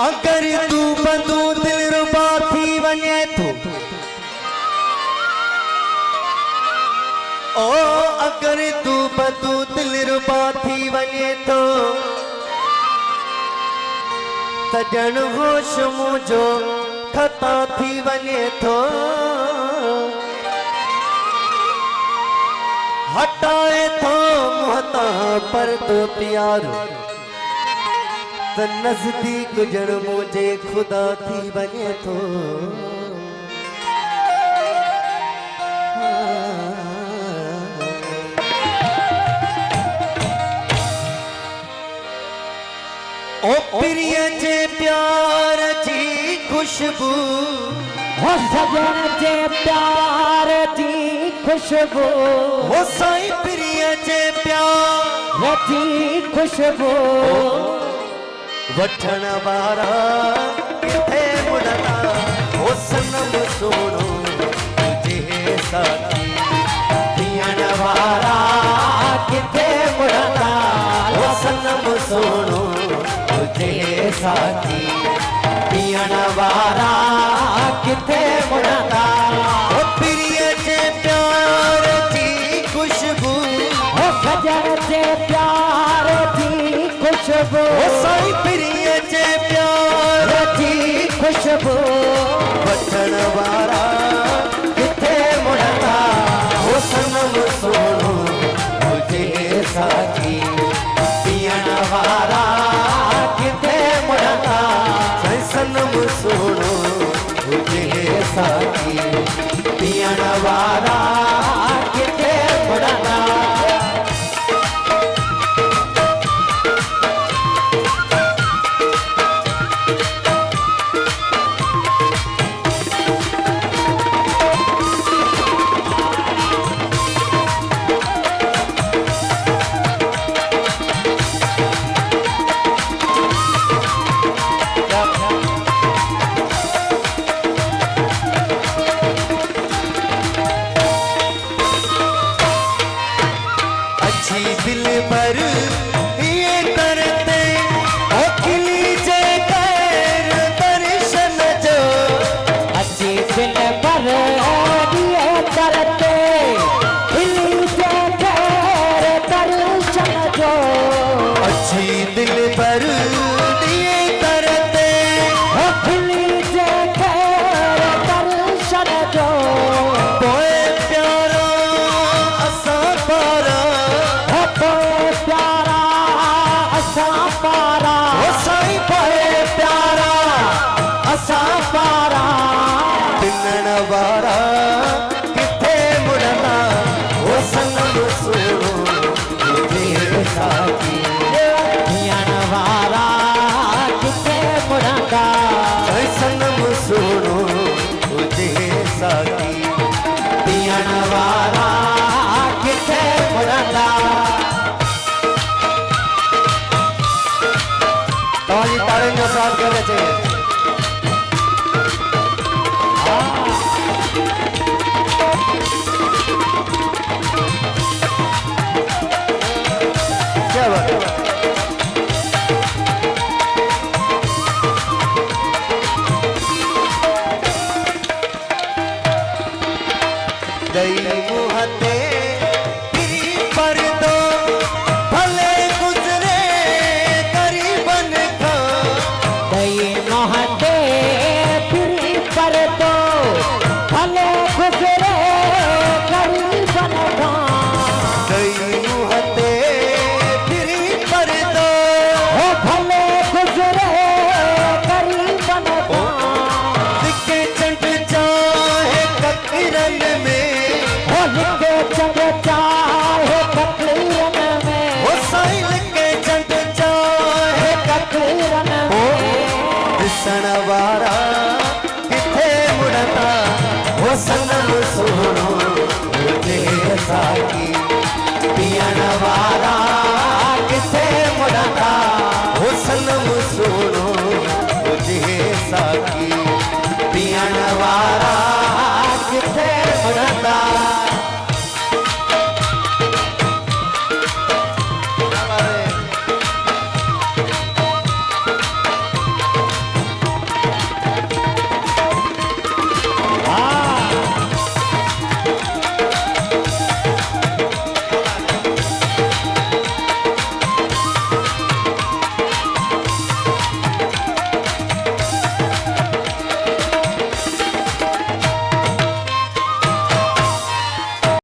अगर तू बंदू दिल रुबा थी वने तो ओ अगर तू बंदू दिल रुबा थी वने तो तजन होश मुझो खता थी वने तो हटाए तो मुहता पर तो प्यार त नजदीक जड़ मुझे खुदा थी बने तो ओ प्रिय जे प्यार जी खुशबू हो सजन जे प्यार जी खुशबू हो साईं प्रिय जे प्यार जी खुशबू वठण वारा किथे मुड़ना ओ सनम सोनो तुझे साथी पियण वारा किथे मुड़ना ओ सनम सोनो तुझे साथी पियण वारा किथे मुड़ना ओ प्रिय जे प्यार जी खुशबू हो सजन जे प्यार जी खुशबू ओ साईं प्रिय जे प्यार जी खुशबू वठण वारा किथे मुड़ना ओ सनम सोनो तुझे साथी पियण वारा किथे मुड़ना सनम सोनो तुझे साथी पियण वारा किथे मुड़ना दिल पर ये करते ओ खिली जे कर दर्शन जो अच्छी दिल पर ये करते खिली जे कर दर्शन जो अच्छी दिल पर ये करते ओ खिली जे कर दर्शन जो पोए प्यारा असा पारा प्यारा असा पारा ओ साईं पोए प्यारा असा पारा पिनण वारा किथे मुड़ना ओ सनम सोनो तुझे साथी पियण वारा किथे मुड़ना सनम सोनो तुझे साथी पियण वारा किथे मुड़ना તમારી તાળીનો સાથ કરે છે क्या बात है दई मुहते फिरी पर दो भले गुजरे गरीबन का दई महते फिरी पर दो भले गुजरे गरीबन का दई मुहते फिरी पर दो ओ भले गुजरे गरीबन का दिखे चंड चाहे ककरन में ओ रण वारा